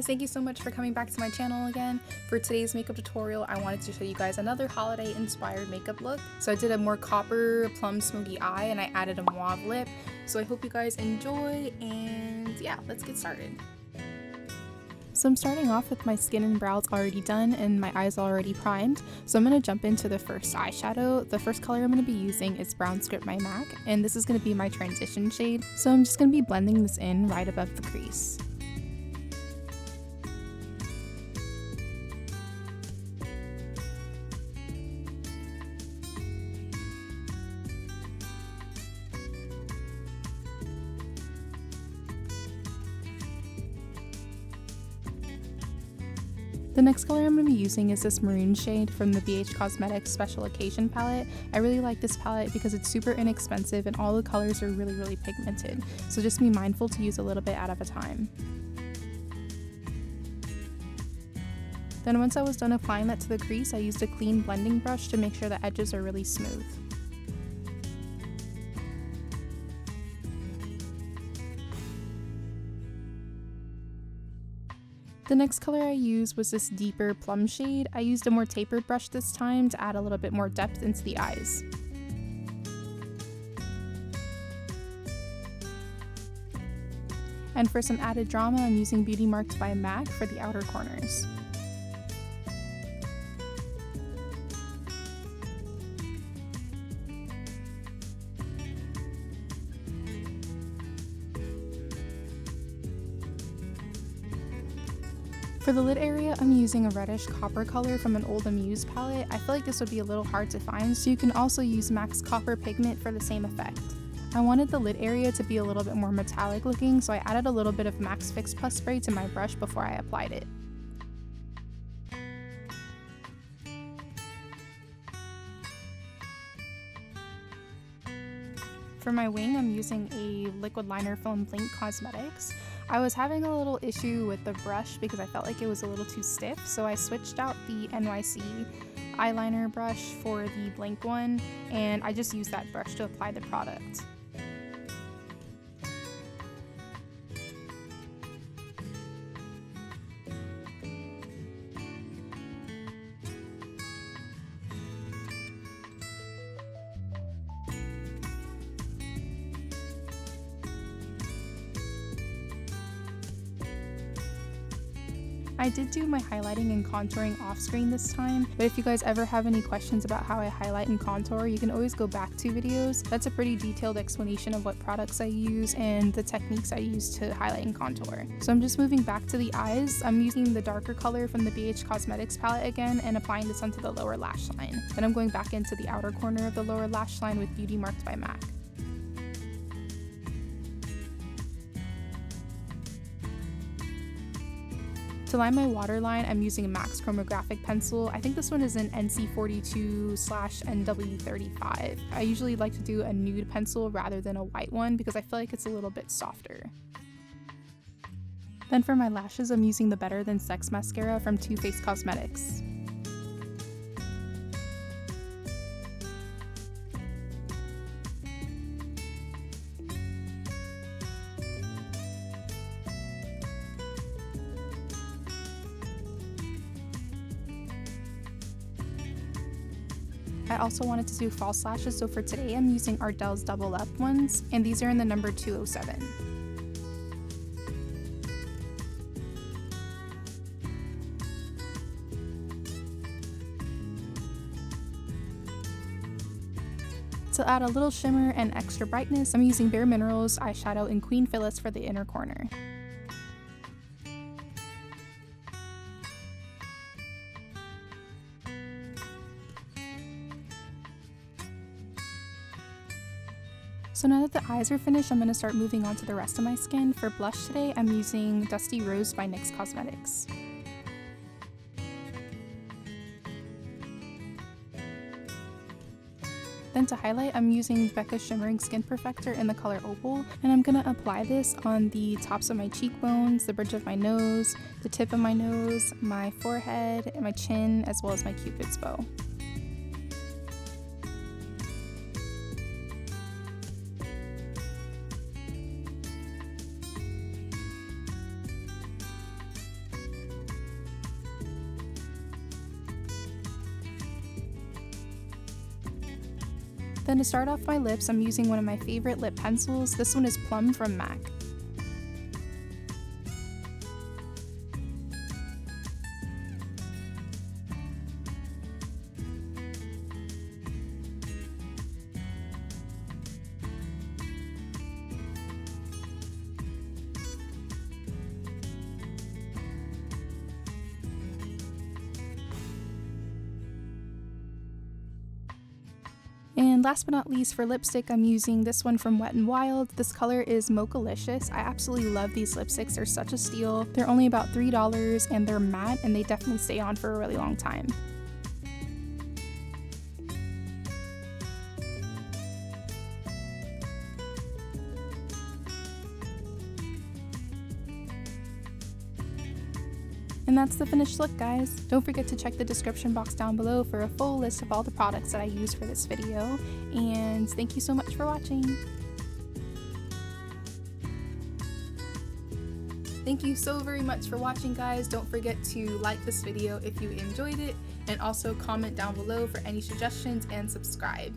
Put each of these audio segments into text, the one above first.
guys, thank you so much for coming back to my channel again. For today's makeup tutorial, I wanted to show you guys another holiday inspired makeup look. So I did a more copper plum smoky eye and I added a mauve lip. So I hope you guys enjoy, and yeah, let's get started. So I'm starting off with my skin and brows already done and my eyes already primed. So I'm going to jump into the first eyeshadow. The first color I'm going to be using is Brownscript by MAC, and this is going to be my transition shade. So I'm just going to be blending this in right above the crease. The next color I'm going to be using is this maroon shade from the BH Cosmetics Special Occasion palette. I really like this palette because it's super inexpensive and all the colors are really pigmented. So just be mindful to use a little bit out of a time. Then once I was done applying that to the crease, I used a clean blending brush to make sure the edges are really smooth. The next color I used was this deeper plum shade. I used a more tapered brush this time to add a little bit more depth into the eyes. And for some added drama, I'm using Beauty Marked by MAC for the outer corners. For the lid area, I'm using a reddish copper color from an old Amuse palette. I feel like this would be a little hard to find, so you can also use MAC's Copper Pigment for the same effect. I wanted the lid area to be a little bit more metallic looking, so I added a little bit of MAC's Fix Plus spray to my brush before I applied it. For my wing, I'm using a liquid liner from Blinc Cosmetics. I was having a little issue with the brush because I felt like it was a little too stiff, so I switched out the NYC eyeliner brush for the Blinc one, and I just used that brush to apply the product. I did do my highlighting and contouring off screen this time, but if you guys ever have any questions about how I highlight and contour, you can always go back to videos. That's a pretty detailed explanation of what products I use and the techniques I use to highlight and contour. So I'm just moving back to the eyes. I'm using the darker color from the BH Cosmetics palette again and applying this onto the lower lash line. Then I'm going back into the outer corner of the lower lash line with Beauty Marked by MAC. To line my waterline, I'm using a MAC's Chormographic pencil. I think this one is an NC42/NW35. I usually like to do a nude pencil rather than a white one because I feel like it's a little bit softer. Then for my lashes, I'm using the Better Than Sex mascara from Too Faced Cosmetics. I also wanted to do false lashes, so for today I'm using Ardell's Double Up ones, and these are in the number 207. To add a little shimmer and extra brightness, I'm using Bare Minerals eyeshadow in Queen Phyllis for the inner corner. So now that the eyes are finished, I'm going to start moving on to the rest of my skin. For blush today, I'm using Dusty Rose by NYX Cosmetics. Then to highlight, I'm using Becca Shimmering Skin Perfector in the color Opal, and I'm going to apply this on the tops of my cheekbones, the bridge of my nose, the tip of my nose, my forehead, and my chin, as well as my Cupid's bow. Then to start off my lips, I'm using one of my favorite lip pencils. This one is Plum from MAC. And last but not least, for lipstick, I'm using this one from Wet n Wild. This color is Mocha-licious. I absolutely love these lipsticks. They're such a steal. They're only about $3 and they're matte and they definitely stay on for a really long time. And that's the finished look, guys. Don't forget to check the description box down below for a full list of all the products that I used for this video. And thank you so much for watching. Thank you so very much for watching, guys. Don't forget to like this video if you enjoyed it, and also comment down below for any suggestions and subscribe.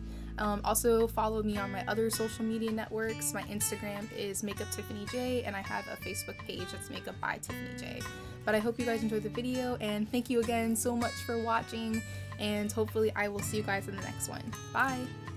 Also follow me on my other social media networks. My Instagram is makeuptiffanyj and I have a Facebook page that's Makeup by Tiffany J. But I hope you guys enjoyed the video, and thank you again so much for watching, and hopefully I will see you guys in the next one. Bye!